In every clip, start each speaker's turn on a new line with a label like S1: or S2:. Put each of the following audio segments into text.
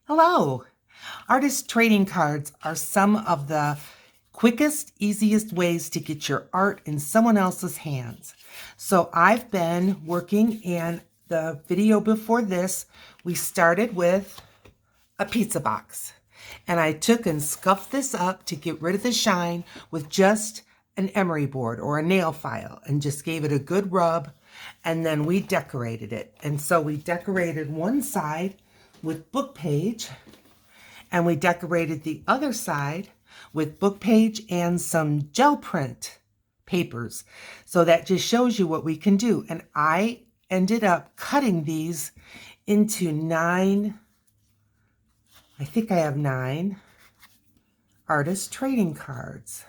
S1: Hello! Artist trading cards are some of the quickest, easiest ways to get your art in someone else's hands. So I've been working, in the video before this, we started with a pizza box. And I took and scuffed this up to get rid of the shine with just an emery board or a nail file and just gave it a good rub, and then we decorated it. And so we decorated one side with book page, and we decorated the other side with book page and some gel print papers. So that just shows you what we can do. And I ended up cutting these into 9, I think I have 9 artist trading cards.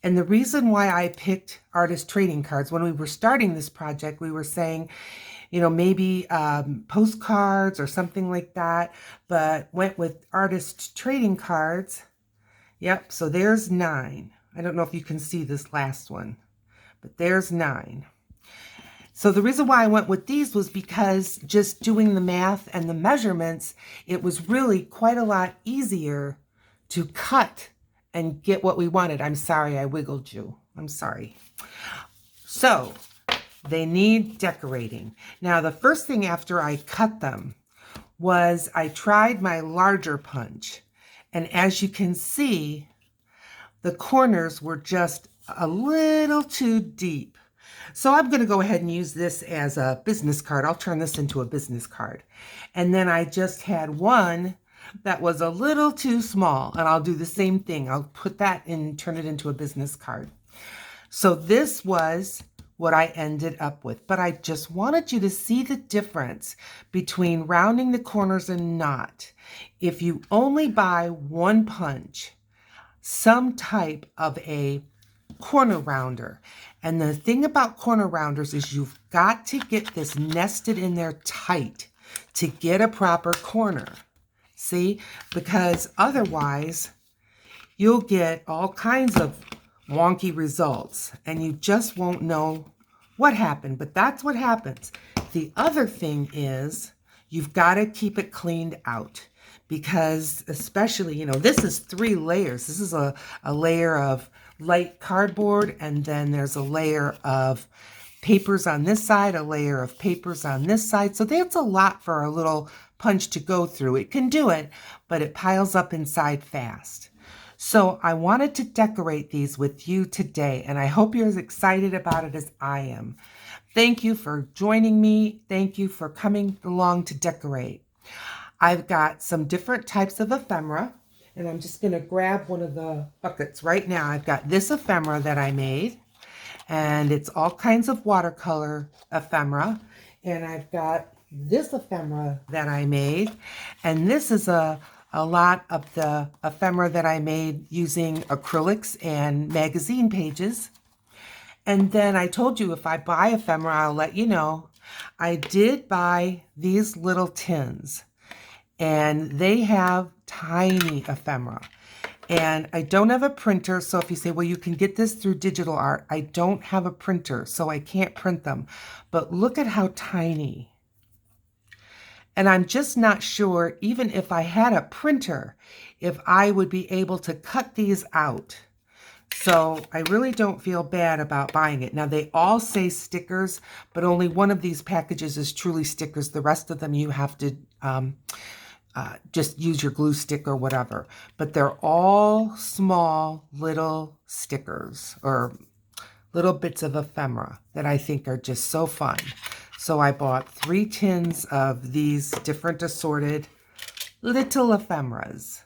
S1: And the reason why I picked artist trading cards, when we were starting this project, we were saying, maybe postcards or something like that, but went with artist trading cards. Yep, so there's 9. I don't know if you can see this last one, but there's 9. So the reason why I went with these was because just doing the math and the measurements, it was really quite a lot easier to cut and get what we wanted. I'm sorry I wiggled you. I'm sorry. So they need decorating. Now, the first thing after I cut them was I tried my larger punch. And as you can see, the corners were just a little too deep. So I'm going to go ahead and use this as a business card. I'll turn this into a business card. And then I just had one that was a little too small, and I'll do the same thing. I'll put that in, turn it into a business card. So this was what I ended up with, but I just wanted you to see the difference between rounding the corners and not. If you only buy one punch, some type of a corner rounder, and the thing about corner rounders is you've got to get this nested in there tight to get a proper corner. See? Because otherwise you'll get all kinds of wonky results and you just won't know what happened, but that's what happens. The other thing is you've got to keep it cleaned out, because especially, this is 3 layers. This is a layer of light cardboard, and then there's a layer of papers on this side, a layer of papers on this side. So that's a lot for a little punch to go through. It can do it, but it piles up inside fast. So I wanted to decorate these with you today, and I hope you're as excited about it as I am. Thank you for joining me. Thank you for coming along to decorate. I've got some different types of ephemera, and I'm just going to grab one of the buckets right now. I've got this ephemera that I made, and it's all kinds of watercolor ephemera. And I've got this ephemera that I made, and this is a lot of the ephemera that I made using acrylics and magazine pages. And then I told you if I buy ephemera, I'll let you know. I did buy these little tins, and they have tiny ephemera. And I don't have a printer, so if you say, well, you can get this through digital art, I don't have a printer, so I can't print them. But look at how tiny. And I'm just not sure, even if I had a printer, if I would be able to cut these out. So I really don't feel bad about buying it. Now, they all say stickers, but only one of these packages is truly stickers. The rest of them you have to just use your glue stick or whatever. But they're all small little stickers or little bits of ephemera that I think are just so fun. So I bought 3 tins of these different assorted little ephemeras.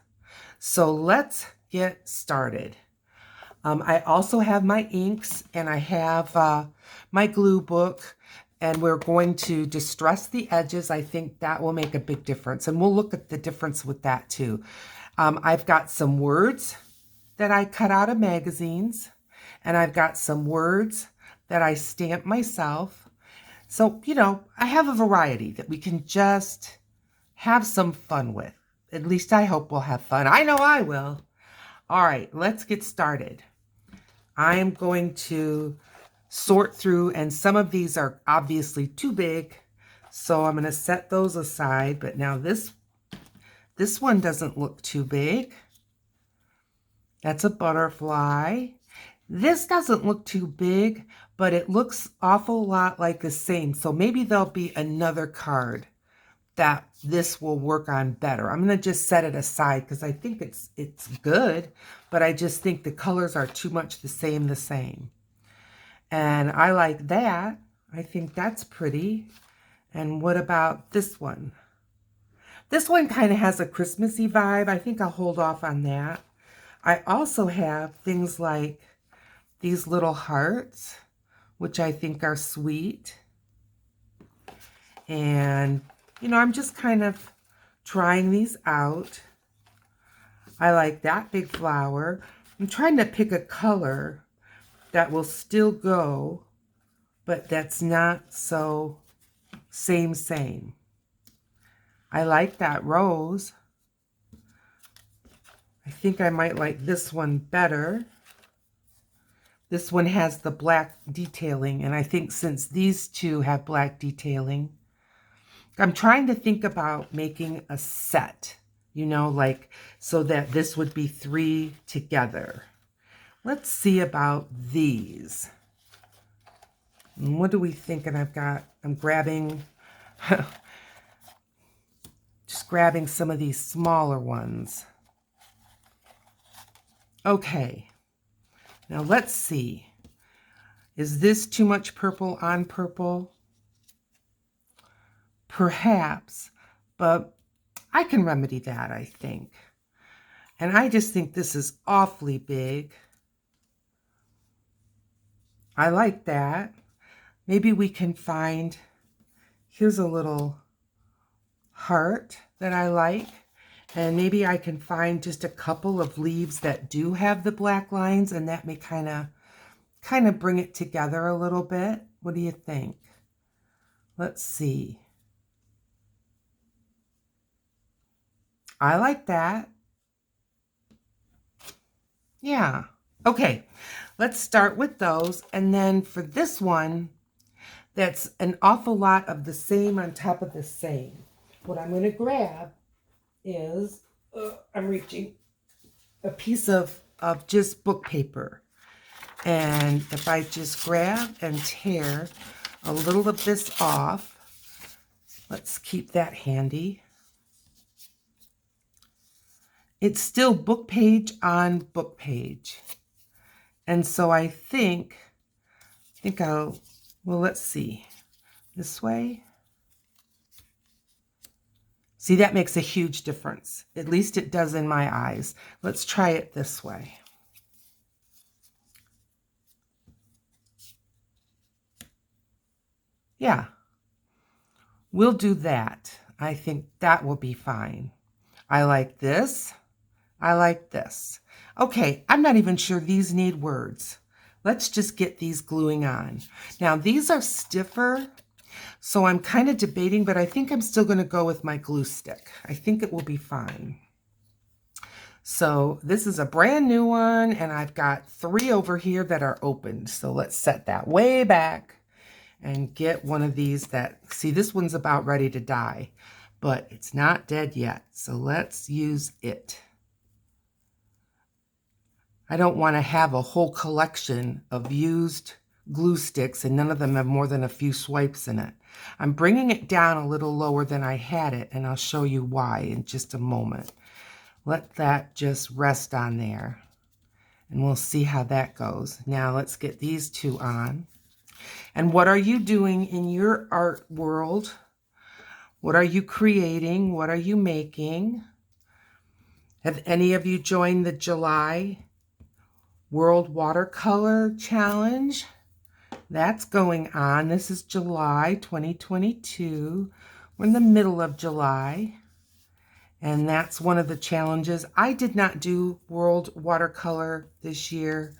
S1: So let's get started. I also have my inks, and I have my glue book, and we're going to distress the edges. I think that will make a big difference, and we'll look at the difference with that too. I've got some words that I cut out of magazines, and I've got some words that I stamp myself. So, I have a variety that we can just have some fun with. At least I hope we'll have fun. I know I will. All right, let's get started. I am going to sort through, and some of these are obviously too big, So I'm going to set those aside. But now this one doesn't look too big. That's a butterfly. This doesn't look too big, but it looks awful lot like the same. So maybe there'll be another card that this will work on better. I'm going to just set it aside because I think it's good, but I just think the colors are too much the same. And I like that. I think that's pretty. And what about this one? This one kind of has a Christmassy vibe. I think I'll hold off on that. I also have things like these little hearts, which I think are sweet. And, you know, I'm just kind of trying these out. I like that big flower. I'm trying to pick a color that will still go, but that's not so same. I like that rose. I think I might like this one better. This one has the black detailing, and I think since these two have black detailing, I'm trying to think about making a set, you know, like so that this would be 3 together. Let's see about these. And what do we think? And I'm grabbing, just grabbing some of these smaller ones. Okay, now let's see. Is this too much purple on purple? Perhaps, but I can remedy that, I think. And I just think this is awfully big. I like that. Maybe we can find, here's a little heart that I like. And maybe I can find just a couple of leaves that do have the black lines, and that may kind of bring it together a little bit. What do you think? Let's see. I like that. Yeah. Okay, let's start with those. And then for this one, that's an awful lot of the same on top of the same. What I'm going to grab is, I'm reaching a piece of just book paper. And if I just grab and tear a little of this off, let's keep that handy. It's still book page on book page. And so I think I'll, well, let's see. This way. See, that makes a huge difference. At least it does in my eyes. Let's try it this way. Yeah, we'll do that. I think that will be fine. I like this. I like this. Okay, I'm not even sure these need words. Let's just get these gluing on. Now, these are stiffer, so I'm kind of debating, but I think I'm still going to go with my glue stick. I think it will be fine. So this is a brand new one, and I've got 3 over here that are opened. So let's set that way back and get one of these that, see, this one's about ready to die, but it's not dead yet. So let's use it. I don't want to have a whole collection of used glue sticks and none of them have more than a few swipes in it. I'm bringing it down a little lower than I had it, and I'll show you why in just a moment. Let that just rest on there, and we'll see how that goes. Now let's get these 2 on. And what are you doing in your art world? What are you creating? What are you making? Have any of you joined the July World Watercolor Challenge? That's going on. This is July 2022. We're in the middle of July. And that's one of the challenges. I did not do World Watercolor this year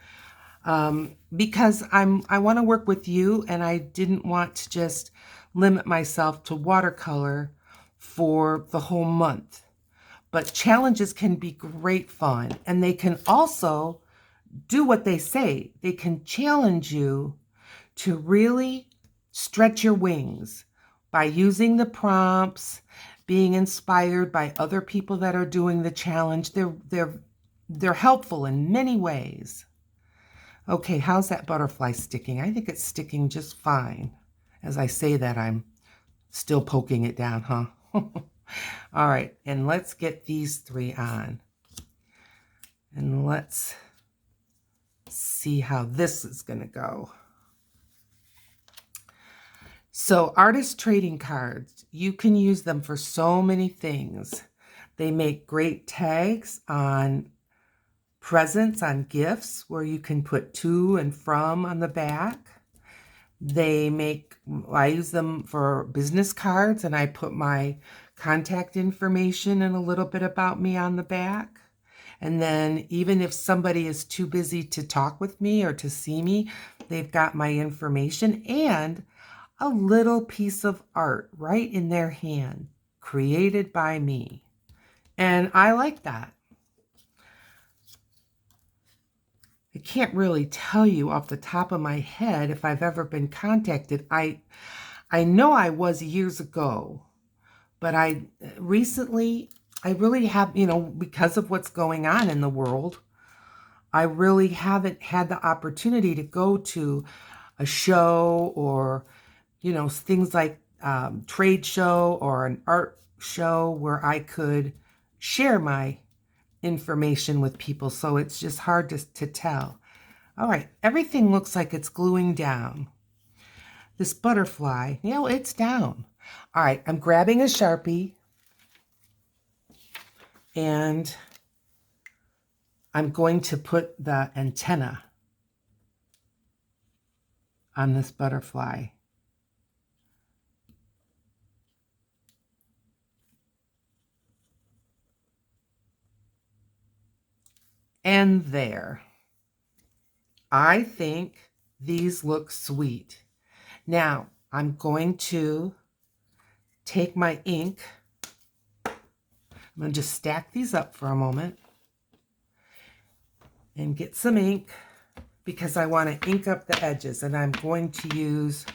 S1: because I want to work with you, and I didn't want to just limit myself to watercolor for the whole month. But challenges can be great fun, and they can also do what they say. They can challenge you to really stretch your wings, by using the prompts, being inspired by other people that are doing the challenge. They're helpful in many ways. Okay, how's that butterfly sticking? I think it's sticking just fine. As I say that, I'm still poking it down, huh? All right, and let's get these 3 on. And let's see how this is going to go. So artist trading cards, you can use them for so many things. They make great tags on presents, on gifts, where you can put to and from on the back. I use them for business cards, and I put my contact information and a little bit about me on the back. And then even if somebody is too busy to talk with me or to see me, they've got my information and a little piece of art right in their hand, created by me. And I like that. I can't really tell you off the top of my head if I've ever been contacted. I know I was years ago, but I really have, because of what's going on in the world, I really haven't had the opportunity to go to a show or, things like trade show or an art show where I could share my information with people. So it's just hard to tell. All right, everything looks like it's gluing down. This butterfly, it's down. All right, I'm grabbing a Sharpie and I'm going to put the antenna on this butterfly. And there. I think these look sweet. Now, I'm going to take my ink. I'm going to just stack these up for a moment and get some ink because I want to ink up the edges. And I'm going to use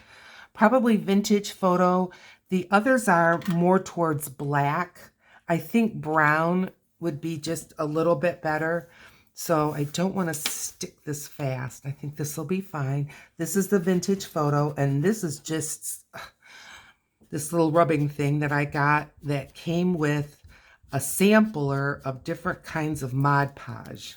S1: probably Vintage Photo. The others are more towards black. I think brown would be just a little bit better. So I don't want to stick this fast. I think this will be fine. This is the Vintage Photo, and this is just this little rubbing thing that I got that came with a sampler of different kinds of Mod Podge.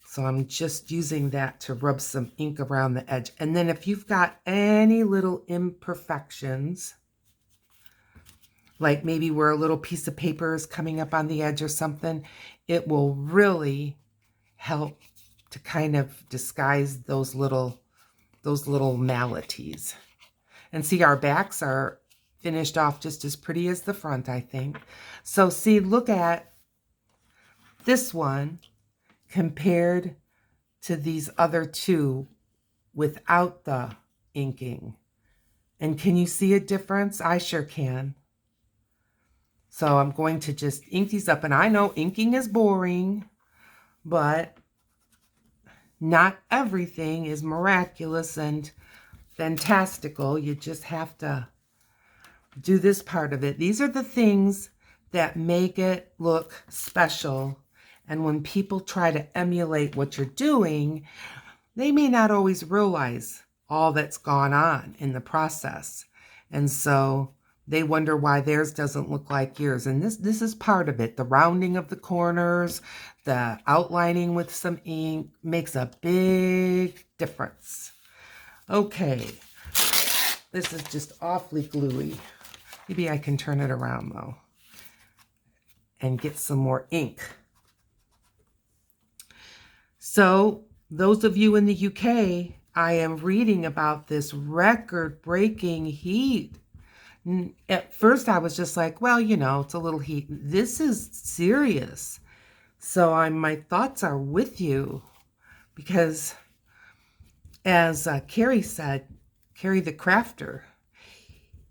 S1: So I'm just using that to rub some ink around the edge. And then if you've got any little imperfections, like maybe where a little piece of paper is coming up on the edge or something, it will really help to kind of disguise those little maladies. And see, our backs are finished off just as pretty as the front, I think. So see, look at this one compared to these other two without the inking. And can you see a difference? I sure can. So I'm going to just ink these up. And I know inking is boring, but not everything is miraculous and fantastical. You just have to do this part of it. These are the things that make it look special. And when people try to emulate what you're doing, they may not always realize all that's gone on in the process. And so they wonder why theirs doesn't look like yours. And this is part of it. The rounding of the corners, the outlining with some ink makes a big difference. Okay, this is just awfully gluey. Maybe I can turn it around though and get some more ink. So those of you in the UK, I am reading about this record-breaking heat. At first I was just like, well, it's a little heat. This is serious. So my thoughts are with you because as Carrie said, Carrie the Crafter,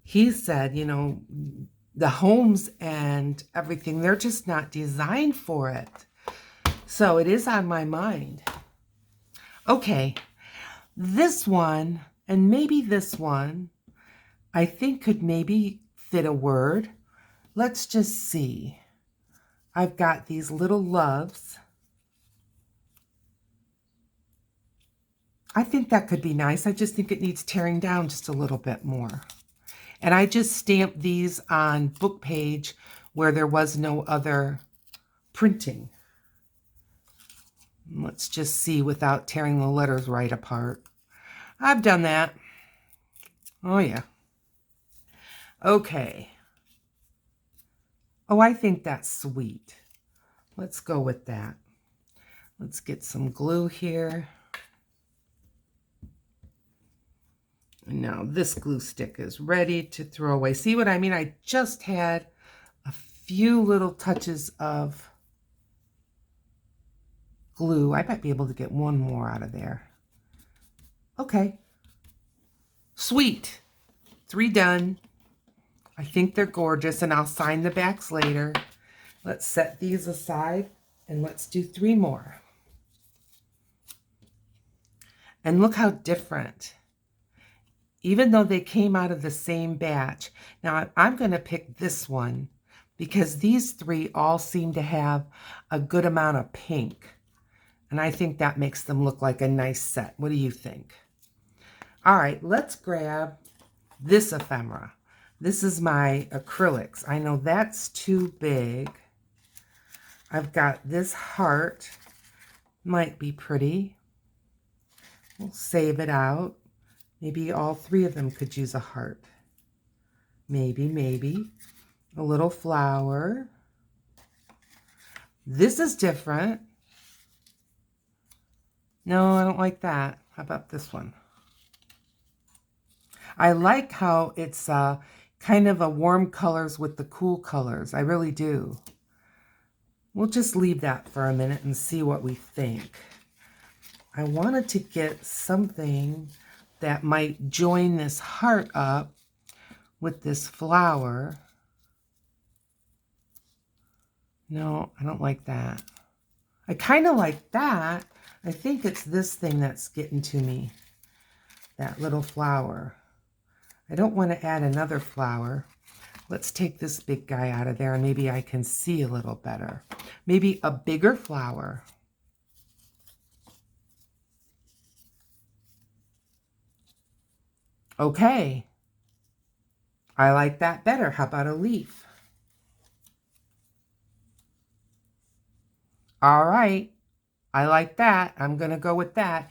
S1: he said, the homes and everything, they're just not designed for it. So it is on my mind. Okay, this one and maybe this one, I think could maybe fit a word. Let's just see. I've got these little loves. I think that could be nice. I just think it needs tearing down just a little bit more. And I just stamped these on book page where there was no other printing. Let's just see without tearing the letters right apart. I've done that. Oh, yeah. Okay. Oh, I think that's sweet. Let's go with that. Let's get some glue here. Now this glue stick is ready to throw away. See what I mean? I just had a few little touches of glue. I might be able to get one more out of there. Okay. Sweet. 3 done. I think they're gorgeous, and I'll sign the backs later. Let's set these aside and let's do 3 more. And look how different. Even though they came out of the same batch. Now I'm going to pick this one because these 3 all seem to have a good amount of pink. And I think that makes them look like a nice set. What do you think? All right, let's grab this ephemera. This is my acrylics. I know that's too big. I've got this heart. Might be pretty. We'll save it out. Maybe all 3 of them could use a heart. Maybe. A little flower. This is different. No, I don't like that. How about this one? I like how it's kind of a warm colors with the cool colors. I really do. We'll just leave that for a minute and see what we think. I wanted to get something that might join this heart up with this flower. No, I don't like that. I kind of like that. I think it's this thing that's getting to me. That little flower. I don't want to add another flower. Let's take this big guy out of there and maybe I can see a little better. Maybe a bigger flower. Okay. I like that better. How about a leaf? All right. I like that. I'm going to go with that.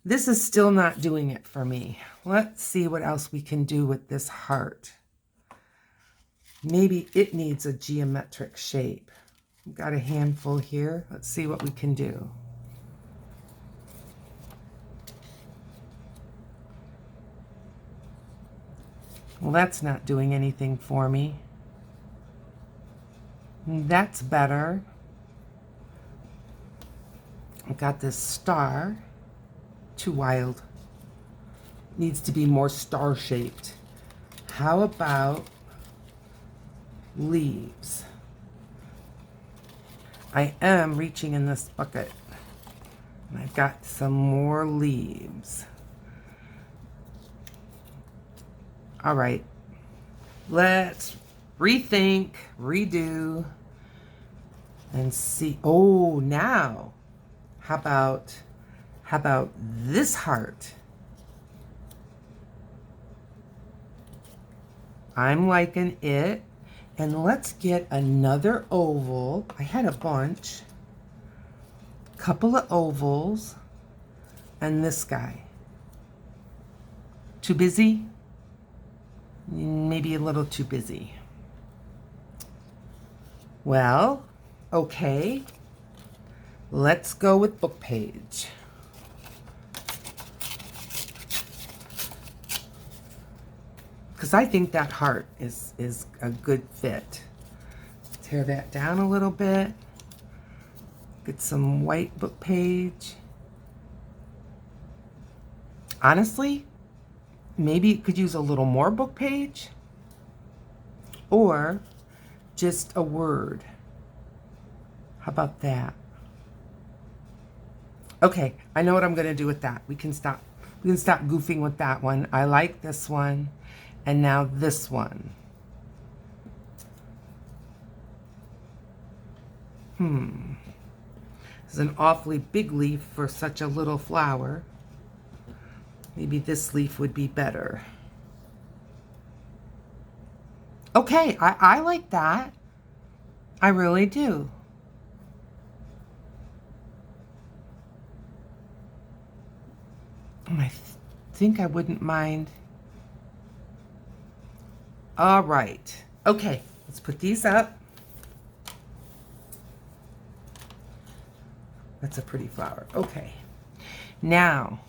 S1: This is still not doing it for me. Let's see what else we can do with this heart. Maybe it needs a geometric shape. We've got a handful here. Let's see what we can do. Well, that's not doing anything for me. That's better. I've got this star. Too wild. Needs to be more star-shaped. How about leaves? I am reaching in this bucket. And I've got some more leaves. All right. Let's rethink, redo, and see. Oh, now, how about this heart? I'm liking it. And let's get another oval. I had a bunch. Couple of ovals. And this guy. Too busy? Maybe a little too busy. Well, okay. Let's go with book page. Because I think that heart is a good fit. Tear that down a little bit. Get some white book page. Honestly, maybe it could use a little more book page. Or just a word. How about that? Okay, I know what I'm going to do with that. We can stop goofing with that one. I like this one. And now this one. This is an awfully big leaf for such a little flower. Maybe this leaf would be better. Okay, I like that. I really do. And I think I wouldn't mind. All right. Okay, let's put these up. That's a pretty flower. Okay. Now,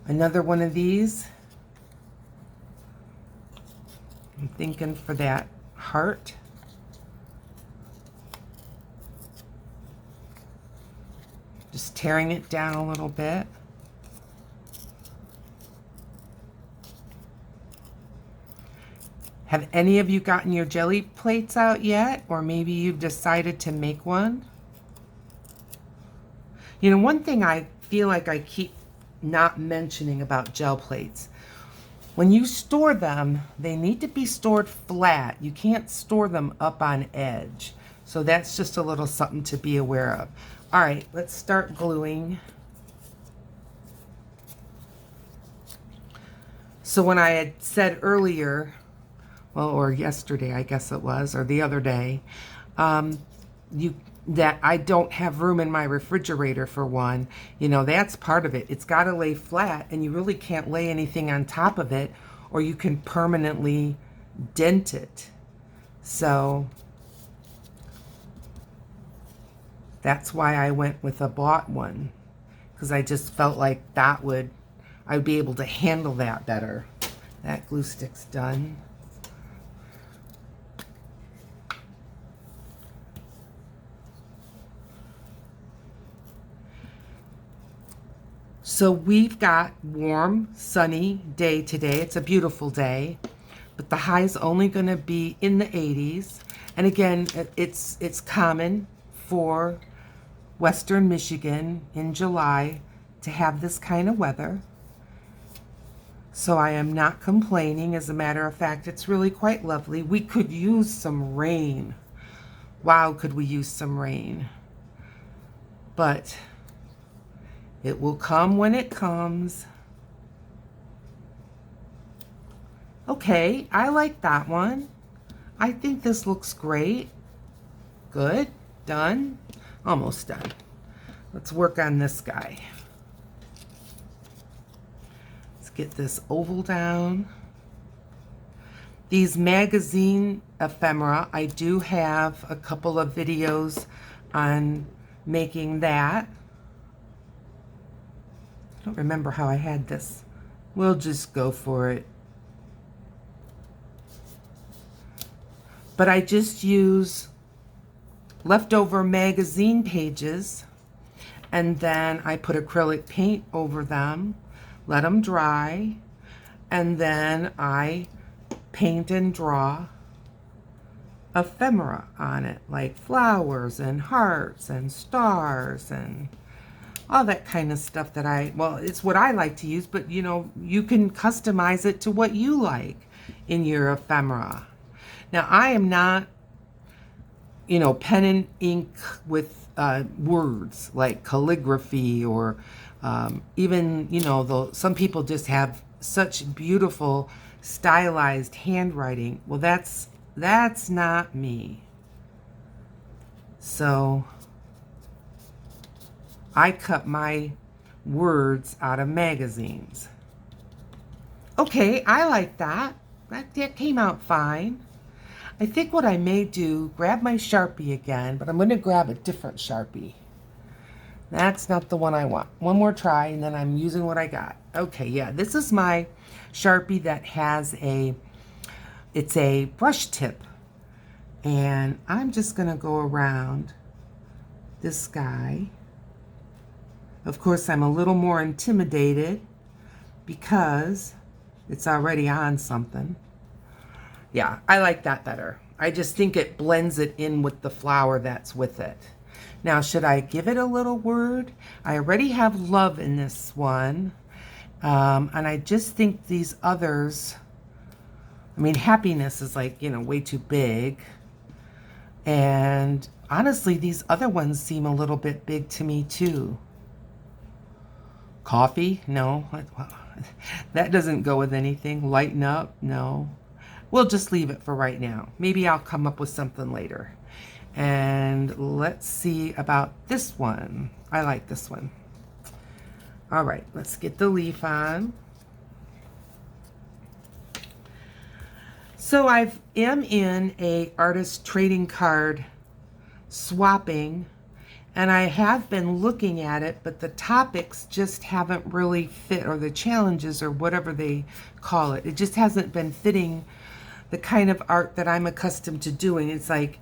S1: another one of these. I'm thinking for that heart. Just tearing it down a little bit. Have any of you gotten your jelly plates out yet? Or maybe you've decided to make one? You know, one thing I feel like I keep not mentioning about gel plates. When you store them, they need to be stored flat. You can't store them up on edge. So that's just a little something to be aware of. All right, let's start gluing. So when I had said earlier, well, or yesterday, I guess it was, or the other day, that I don't have room in my refrigerator for one, you know, that's part of it. It's got to lay flat, and you really can't lay anything on top of it, or you can permanently dent it. So that's why I went with a bought one, because I just felt like I'd be able to handle that better. That glue stick's done. So we've got warm, sunny day today. It's a beautiful day, but the high is only going to be in the 80s. And again, it's common for Western Michigan in July to have this kind of weather. So I am not complaining. As a matter of fact, it's really quite lovely. We could use some rain. Wow, could we use some rain? But it will come when it comes. Okay, I like that one. I think this looks great. Good, done, almost done. Let's work on this guy. Let's get this oval down. These magazine ephemera, I do have a couple of videos on making that. I don't remember how I had this. We'll just go for it. But I just use leftover magazine pages, and then I put acrylic paint over them, let them dry, and then I paint and draw ephemera on it, like flowers and hearts and stars and all that kind of stuff that it's what I like to use, but you know, you can customize it to what you like in your ephemera. Now, I am not, you know, pen and ink with words like calligraphy or even, you know, some people just have such beautiful stylized handwriting. Well, that's not me. So I cut my words out of magazines. Okay, I like that. That came out fine. I think what I may do, grab my Sharpie again, but I'm going to grab a different Sharpie. That's not the one I want. One more try, and then I'm using what I got. Okay, yeah, this is my Sharpie that has it's a brush tip. And I'm just going to go around this guy. Of course, I'm a little more intimidated because it's already on something. Yeah, I like that better. I just think it blends it in with the flower that's with it. Now, should I give it a little word? I already have love in this one. And I just think these others I mean, happiness is like, way too big. And honestly, these other ones seem a little bit big to me too. Coffee? No. That doesn't go with anything. Lighten up? No. We'll just leave it for right now. Maybe I'll come up with something later. And let's see about this one. I like this one. All right, let's get the leaf on. So I am in a artist trading card swapping, and I have been looking at it, but the topics just haven't really fit, or the challenges or whatever they call it. It just hasn't been fitting the kind of art that I'm accustomed to doing. It's like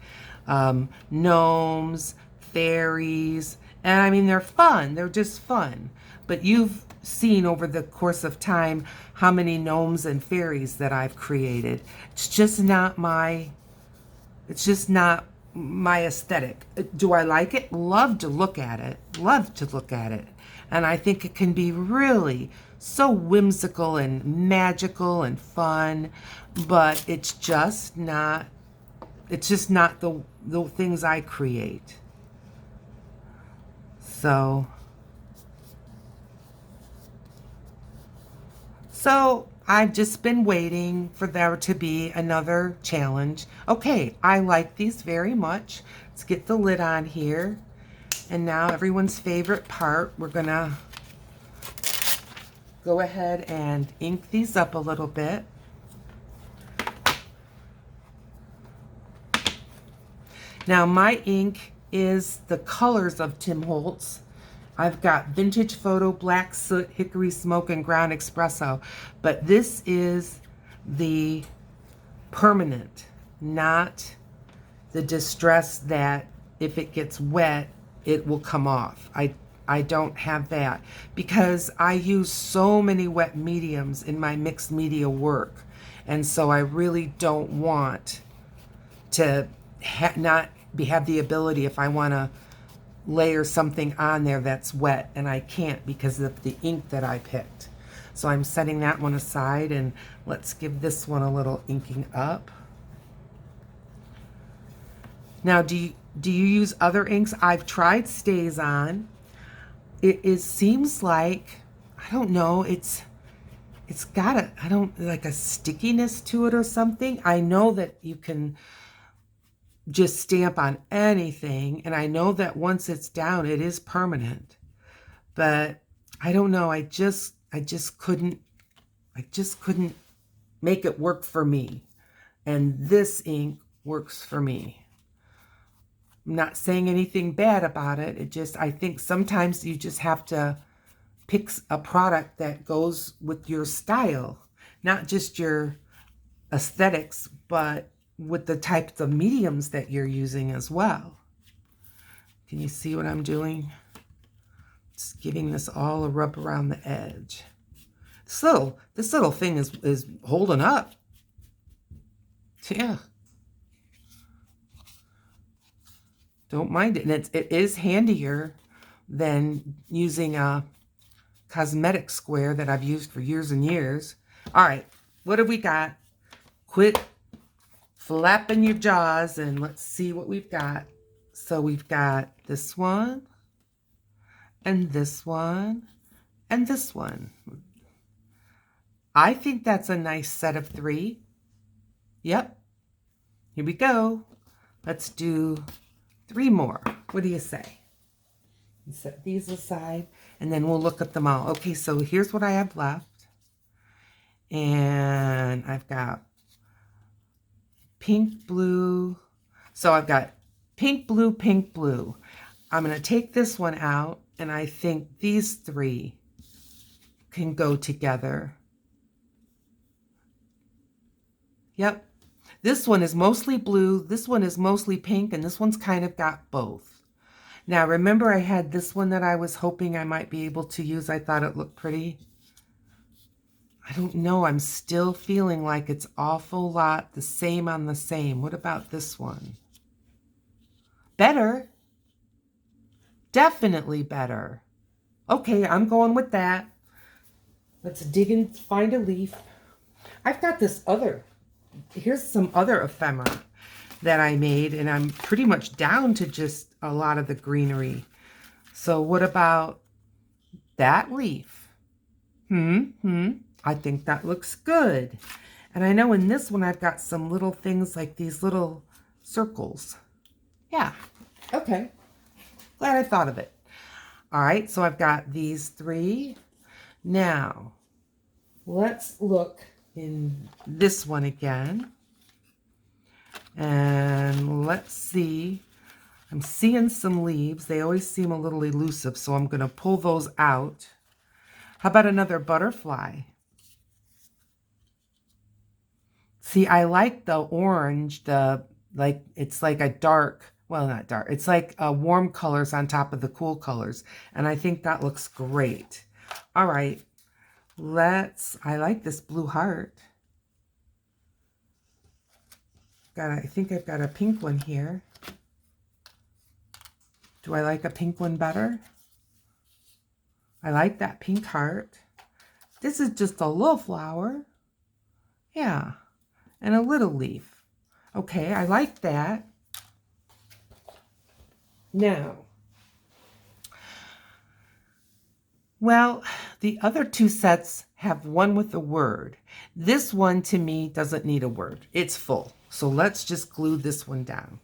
S1: gnomes, fairies, and I mean, they're fun. They're just fun. But you've seen over the course of time how many gnomes and fairies that I've created. It's just not my aesthetic. Do I like it? Love to look at it. Love to look at it. And I think it can be really so whimsical and magical and fun, but it's just not the things I create. So I've just been waiting for there to be another challenge. Okay, I like these very much. Let's get the lid on here. And now everyone's favorite part, we're gonna go ahead and ink these up a little bit. Now my ink is the colors of Tim Holtz. I've got Vintage Photo, Black Soot, Hickory Smoke, and Ground Espresso. But this is the permanent, not the distress that if it gets wet, it will come off. I don't have that because I use so many wet mediums in my mixed media work. And so I really don't want to have the ability, if I want to layer something on there that's wet, and I can't because of the ink that I picked. So I'm setting that one aside, and let's give this one a little inking up. Now, do you use other inks? I've tried StazOn. It seems like, I don't know, it's got like a stickiness to it or something. I know that you can just stamp on anything, and I know that once it's down, it is permanent. But I don't know, I just couldn't make it work for me. And this ink works for me. I'm not saying anything bad about it. I think sometimes you just have to pick a product that goes with your style, not just your aesthetics, but with the types of mediums that you're using as well. Can you see what I'm doing? Just giving this all a rub around the edge. This little thing is holding up. Yeah. Don't mind it. And it is handier than using a cosmetic square that I've used for years and years. All right, what have we got? Quit flapping your jaws and let's see what we've got. So we've got this one, and this one, and this one. I think that's a nice set of 3. Yep. Here we go. Let's do 3 more. What do you say? Set these aside, and then we'll look at them all. Okay, so here's what I have left. And I've got pink, blue. So I've got pink, blue, pink, blue. I'm going to take this one out, and I think these 3 can go together. Yep. This one is mostly blue, this one is mostly pink, and this one's kind of got both. Now, remember I had this one that I was hoping I might be able to use. I thought it looked pretty. I don't know. I'm still feeling like it's awful lot the same on the same. What about this one? Better. Definitely better. Okay, I'm going with that. Let's dig and find a leaf. I've got this other here's some other ephemera that I made, and I'm pretty much down to just a lot of the greenery. So what about that leaf? I think that looks good. And I know in this one I've got some little things like these little circles. Yeah, okay. Glad I thought of it. All right, so I've got these three. Now, let's look in this one again. And let's see. I'm seeing some leaves. They always seem a little elusive, so I'm going to pull those out. How about another butterfly? See, I like the orange, it's like a dark, well, not dark. It's like warm colors on top of the cool colors. And I think that looks great. All right, I like this blue heart. I think I've got a pink one here. Do I like a pink one better? I like that pink heart. This is just a little flower. Yeah, and a little leaf. Okay, I like that. Now, well, the other two sets have one with a word. This one, to me, doesn't need a word. It's full. So let's just glue this one down.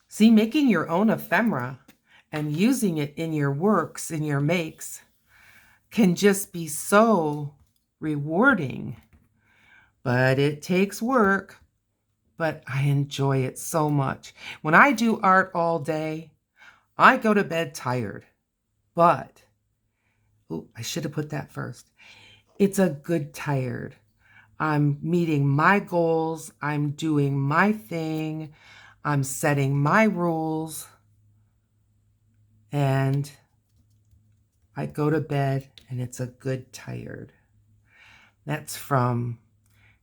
S1: See, making your own ephemera and using it in your works, in your makes, can just be so rewarding. But it takes work. But I enjoy it so much. When I do art all day, I go to bed tired. But, I should have put that first. It's a good tired. I'm meeting my goals. I'm doing my thing. I'm setting my rules. And I go to bed and it's a good tired. That's from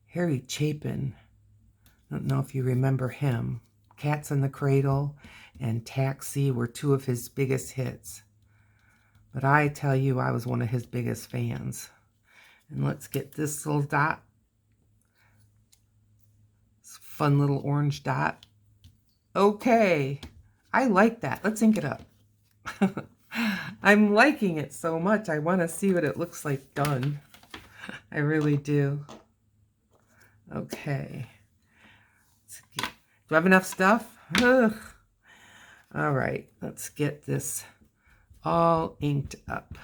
S1: Harry Chapin. I don't know if you remember him. Cats in the Cradle and Taxi were two of his biggest hits. But I tell you, I was one of his biggest fans. And let's get this little dot. This fun little orange dot. Okay, I like that. Let's ink it up. I'm liking it so much. I want to see what it looks like done. I really do. Okay. Do I have enough stuff? Ugh. All right, let's get this all inked up.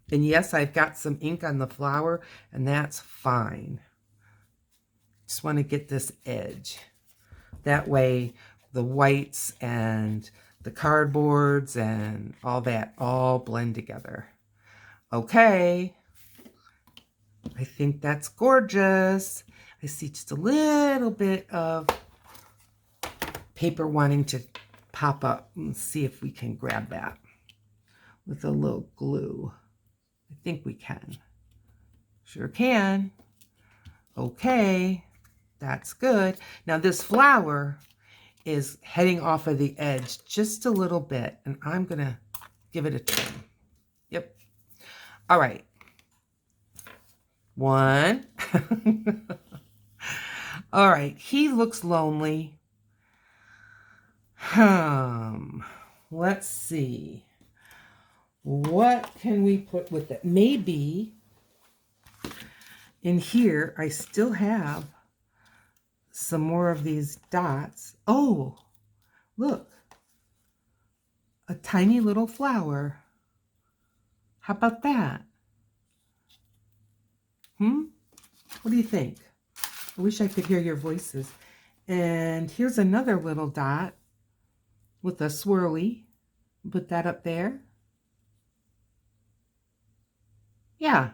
S1: And yes, I've got some ink on the flower, and that's fine. Just want to get this edge. That way the whites and the cardboards and all that all blend together. Okay. I think that's gorgeous. I see just a little bit of paper wanting to pop up. Let's see if we can grab that with a little glue. I think we can. Sure can. Okay, that's good. Now this flower is heading off of the edge just a little bit, and I'm gonna give it a trim. Yep. All right. One. All right, he looks lonely. Let's see. What can we put with it? Maybe in here I still have some more of these dots. Oh, look. A tiny little flower. How about that? What do you think? I wish I could hear your voices. And here's another little dot with a swirly. Put that up there. Yeah.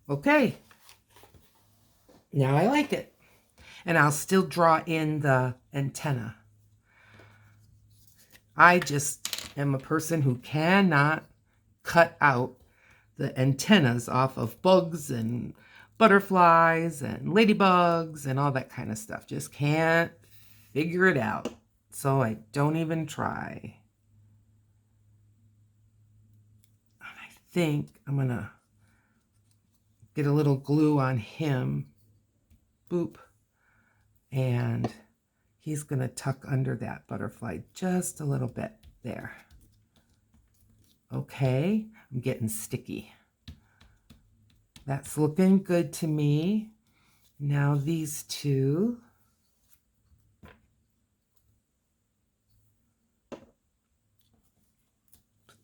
S1: Okay. Now I like it. And I'll still draw in the antenna. I just am a person who cannot cut out the antennas off of bugs and butterflies and ladybugs and all that kind of stuff. Just can't figure it out. so I don't even try. I think I'm going to get a little glue on him. Boop. And he's going to tuck under that butterfly just a little bit there. Okay, I'm getting sticky. That's looking good to me. Now these two. Put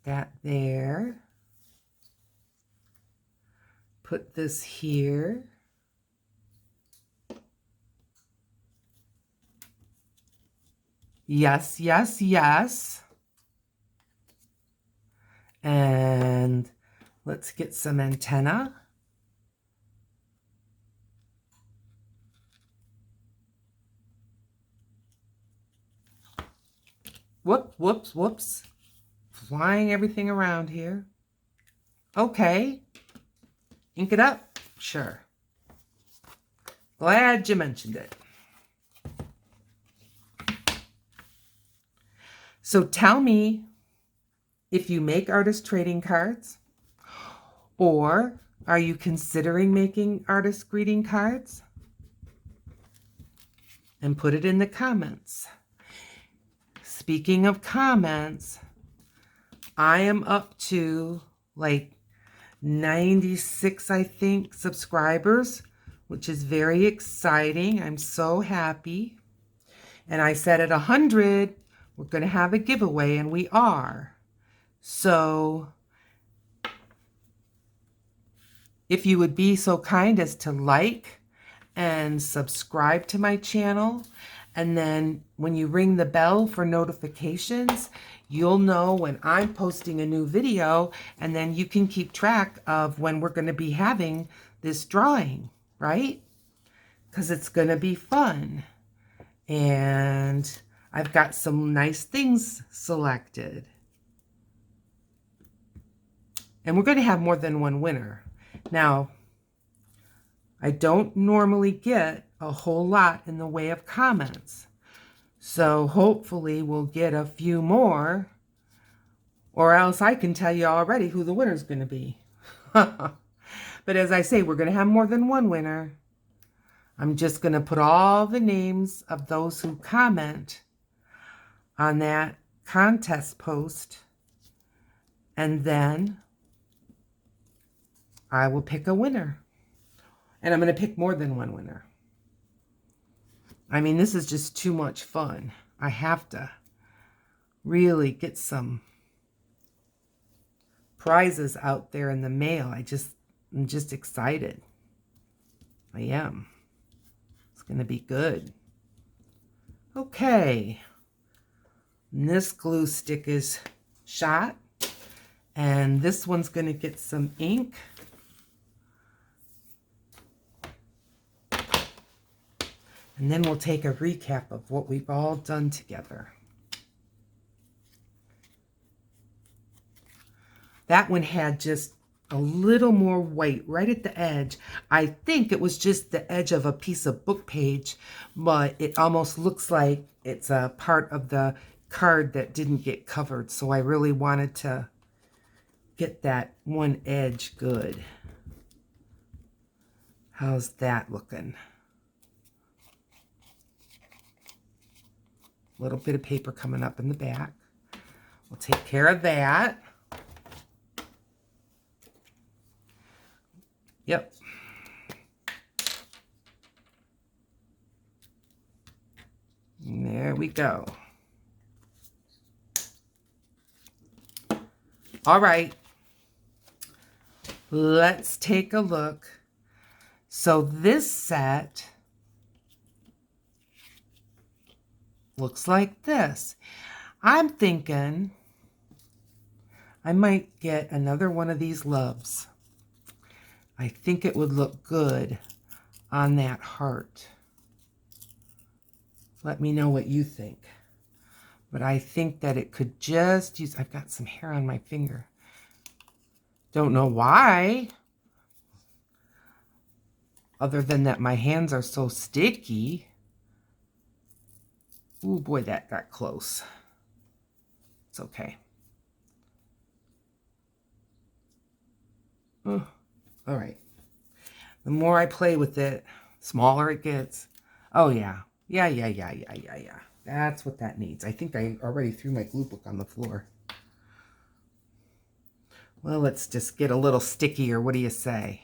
S1: that there. Put this here. Yes, yes, yes. And let's get some antenna. Whoops, whoops. Flying everything around here. Okay. Ink it up? Sure. Glad you mentioned it. So tell me if you make artist trading cards, or are you considering making artist greeting cards? And put it in the comments. Speaking of comments, I am up to like 96, I think, subscribers, which is very exciting. I'm so happy. And I said at 100, we're going to have a giveaway, and we are. So if you would be so kind as to like and subscribe to my channel, and then when you ring the bell for notifications, you'll know when I'm posting a new video, and then you can keep track of when we're going to be having this drawing, right? Because it's going to be fun. And I've got some nice things selected. And we're going to have more than one winner. Now, I don't normally get a whole lot in the way of comments. So hopefully we'll get a few more, or else I can tell you already who the winner's going to be. But as I say, we're going to have more than one winner. I'm just going to put all the names of those who comment on that contest post, and then I will pick a winner. And I'm going to pick more than one winner. I mean, this is just too much fun. I have to really get some prizes out there in the mail. I'm just excited. I am. It's going to be good. Okay. And this glue stick is shot. And this one's going to get some ink. And then we'll take a recap of what we've all done together. That one had just a little more white right at the edge. I think it was just the edge of a piece of book page, but it almost looks like it's a part of the card that didn't get covered. So I really wanted to get that one edge good. How's that looking? A little bit of paper coming up in the back. We'll take care of that. Yep. And there we go. All right. Let's take a look. So this set looks like this. I'm thinking I might get another one of these loves. I think it would look good on that heart. Let me know what you think. But I think that it could just use... I've got some hair on my finger. Don't know why. Other than that my hands are so sticky. Oh boy, that got close. It's okay. Oh, all right. The more I play with it, smaller it gets. Oh yeah. Yeah. That's what that needs. I think I already threw my glue book on the floor. Well, let's just get a little stickier. What do you say?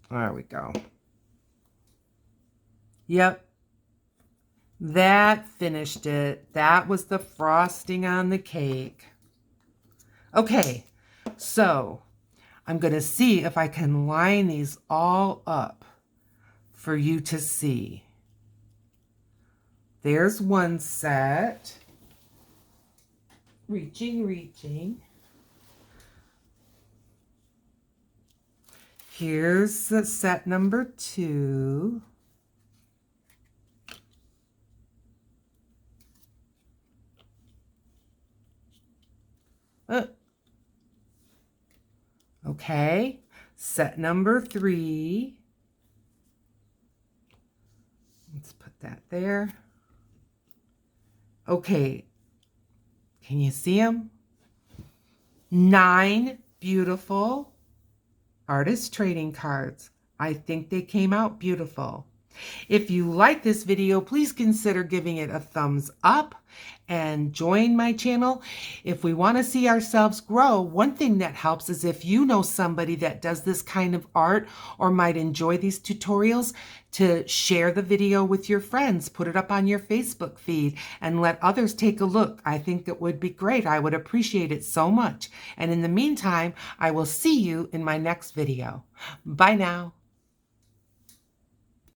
S1: There we go. Yep. That finished it. That was the frosting on the cake. Okay, so I'm going to see if I can line these all up for you to see. There's one set. Reaching. Here's the set number 2. Okay, set number 3. Let's put that there. Okay, can you see them? 9 beautiful artist trading cards. I think they came out beautiful. If you like this video, please consider giving it a thumbs up and join my channel. If we want to see ourselves grow, one thing that helps is if you know somebody that does this kind of art or might enjoy these tutorials, to share the video with your friends, put it up on your Facebook feed and let others take a look. I think it would be great. I would appreciate it so much. And in the meantime, I will see you in my next video. Bye now.